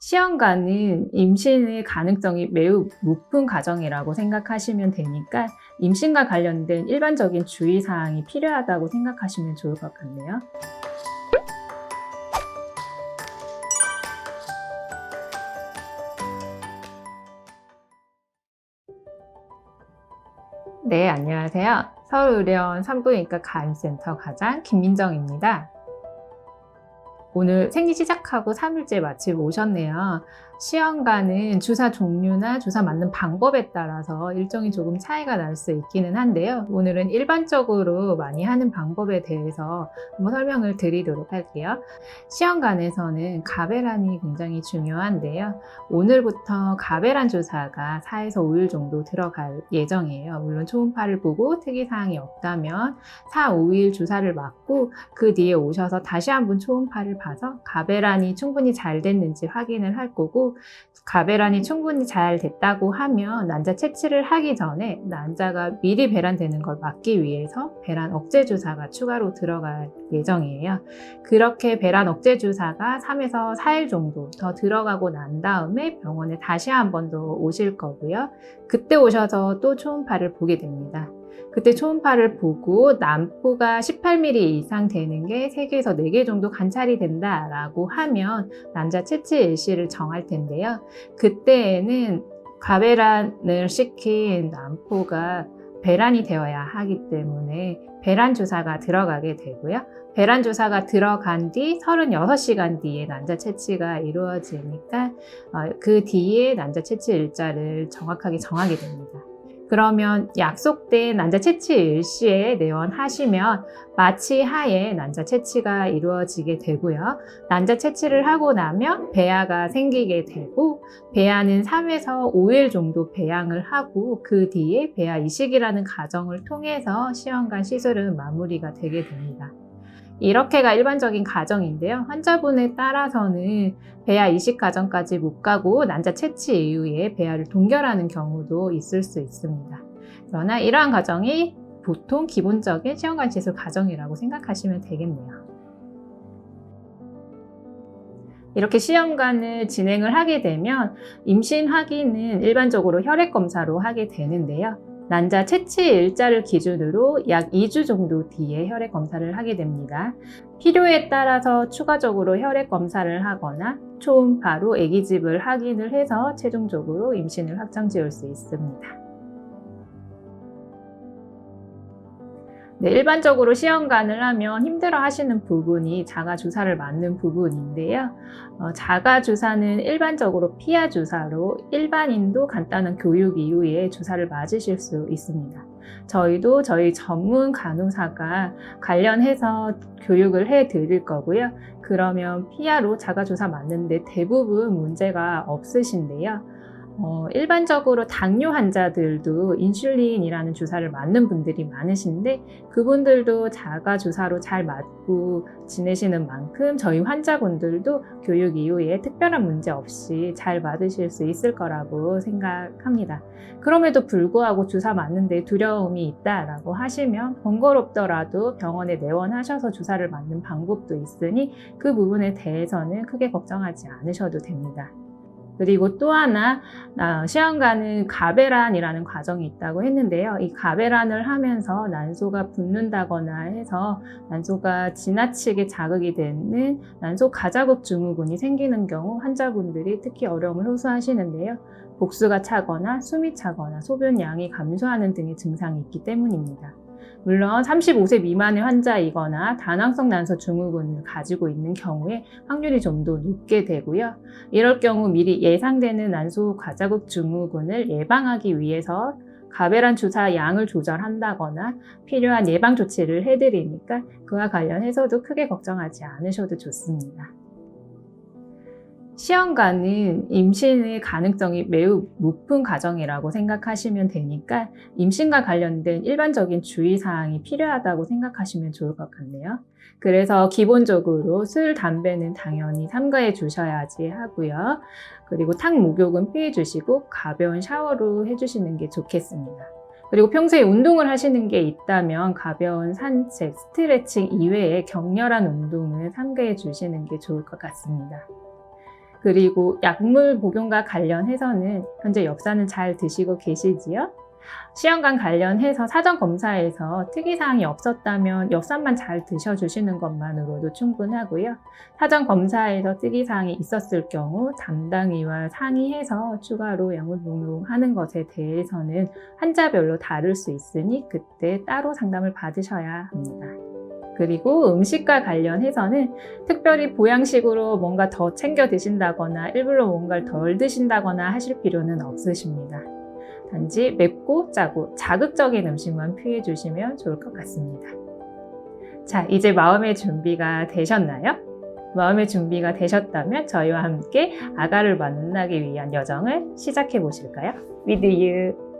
시험관은 임신의 가능성이 매우 높은 과정이라고 생각하시면 되니까 임신과 관련된 일반적인 주의사항이 필요하다고 생각하시면 좋을 것 같네요. 네, 안녕하세요. 서울의료원 산부인과 가임센터 과장 김민정입니다. 오늘 생리 시작하고 3일째 마치고 오셨네요. 시험관은 주사 종류나 주사 맞는 방법에 따라서 일정이 조금 차이가 날 수 있기는 한데요. 오늘은 일반적으로 많이 하는 방법에 대해서 한번 설명을 드리도록 할게요. 시험관에서는 가베란이 굉장히 중요한데요. 오늘부터 가베란 주사가 4에서 5일 정도 들어갈 예정이에요. 물론 초음파를 보고 특이사항이 없다면 4, 5일 주사를 맞고 그 뒤에 오셔서 다시 한번 초음파를 봐서 가베란이 충분히 잘 됐는지 확인을 할 거고, 가베란이 충분히 잘 됐다고 하면 난자 채취를 하기 전에 난자가 미리 배란되는 걸 막기 위해서 배란 억제 주사가 추가로 들어갈 예정이에요. 그렇게 배란 억제 주사가 3에서 4일 정도 더 들어가고 난 다음에 병원에 다시 한 번 더 오실 거고요. 그때 오셔서 또 초음파를 보게 됩니다. 그때 초음파를 보고 난포가 18mm 이상 되는 게 3개에서 4개 정도 관찰이 된다라고 하면 난자 채취 일시를 정할 텐데요. 그때에는 가베란을 시킨 난포가 배란이 되어야 하기 때문에 배란 주사가 들어가게 되고요. 배란 주사가 들어간 뒤 36시간 뒤에 난자 채취가 이루어지니까 그 뒤에 난자 채취 일자를 정확하게 정하게 됩니다. 그러면 약속된 난자 채취 일시에 내원하시면 마취하에 난자 채취가 이루어지게 되고요. 난자 채취를 하고 나면 배아가 생기게 되고, 배아는 3에서 5일 정도 배양을 하고 그 뒤에 배아 이식이라는 과정을 통해서 시험관 시술은 마무리가 되게 됩니다. 이렇게가 일반적인 과정인데요. 환자분에 따라서는 배아 이식 과정까지 못 가고 난자 채취 이후에 배아를 동결하는 경우도 있을 수 있습니다. 그러나 이러한 과정이 보통 기본적인 시험관 시술 과정이라고 생각하시면 되겠네요. 이렇게 시험관을 진행을 하게 되면 임신 확인은 일반적으로 혈액 검사로 하게 되는데요. 난자 채취 일자를 기준으로 약 2주 정도 뒤에 혈액 검사를 하게 됩니다. 필요에 따라서 추가적으로 혈액 검사를 하거나 초음파로 아기집을 확인을 해서 최종적으로 임신을 확정지을 수 있습니다. 네, 일반적으로 시험관을 하면 힘들어 하시는 부분이 자가주사를 맞는 부분인데요. 자가주사는 일반적으로 피하 주사로 일반인도 간단한 교육 이후에 주사를 맞으실 수 있습니다. 저희도 저희 전문 간호사가 관련해서 교육을 해 드릴 거고요. 그러면 피하로 자가주사 맞는데 대부분 문제가 없으신데요. 일반적으로 당뇨 환자들도 인슐린이라는 주사를 맞는 분들이 많으신데, 그분들도 자가 주사로 잘 맞고 지내시는 만큼 저희 환자분들도 교육 이후에 특별한 문제 없이 잘 맞으실 수 있을 거라고 생각합니다. 그럼에도 불구하고 주사 맞는데 두려움이 있다라고 하시면 번거롭더라도 병원에 내원하셔서 주사를 맞는 방법도 있으니 그 부분에 대해서는 크게 걱정하지 않으셔도 됩니다. 그리고 또 하나, 시험관은 가베란이라는 과정이 있다고 했는데요. 이 가베란을 하면서 난소가 붓는다거나 해서 난소가 지나치게 자극이 되는 난소 가자극 증후군이 생기는 경우 환자분들이 특히 어려움을 호소하시는데요. 복수가 차거나 숨이 차거나 소변량이 감소하는 등의 증상이 있기 때문입니다. 물론 35세 미만의 환자이거나 다낭성 난소 증후군을 가지고 있는 경우에 확률이 좀 더 높게 되고요. 이럴 경우 미리 예상되는 난소 가자극 증후군을 예방하기 위해서 가베란 주사 양을 조절한다거나 필요한 예방 조치를 해드리니까 그와 관련해서도 크게 걱정하지 않으셔도 좋습니다. 시험관은 임신의 가능성이 매우 높은 과정이라고 생각하시면 되니까 임신과 관련된 일반적인 주의사항이 필요하다고 생각하시면 좋을 것 같네요. 그래서 기본적으로 술, 담배는 당연히 삼가해 주셔야지 하고요. 그리고 탕 목욕은 피해 주시고 가벼운 샤워로 해주시는 게 좋겠습니다. 그리고 평소에 운동을 하시는 게 있다면 가벼운 산책, 스트레칭 이외에 격렬한 운동은 삼가해 주시는 게 좋을 것 같습니다. 그리고 약물 복용과 관련해서는 현재 엽산은 잘 드시고 계시지요? 시험관 관련해서 사전 검사에서 특이사항이 없었다면 엽산만 잘 드셔주시는 것만으로도 충분하고요. 사전 검사에서 특이사항이 있었을 경우 담당의와 상의해서 추가로 약물 복용하는 것에 대해서는 환자별로 다를 수 있으니 그때 따로 상담을 받으셔야 합니다. 그리고 음식과 관련해서는 특별히 보양식으로 뭔가 더 챙겨 드신다거나 일부러 뭔가를 덜 드신다거나 하실 필요는 없으십니다. 단지 맵고 짜고 자극적인 음식만 피해 주시면 좋을 것 같습니다. 자, 이제 마음의 준비가 되셨나요? 마음의 준비가 되셨다면 저희와 함께 아가를 만나기 위한 여정을 시작해 보실까요? With you!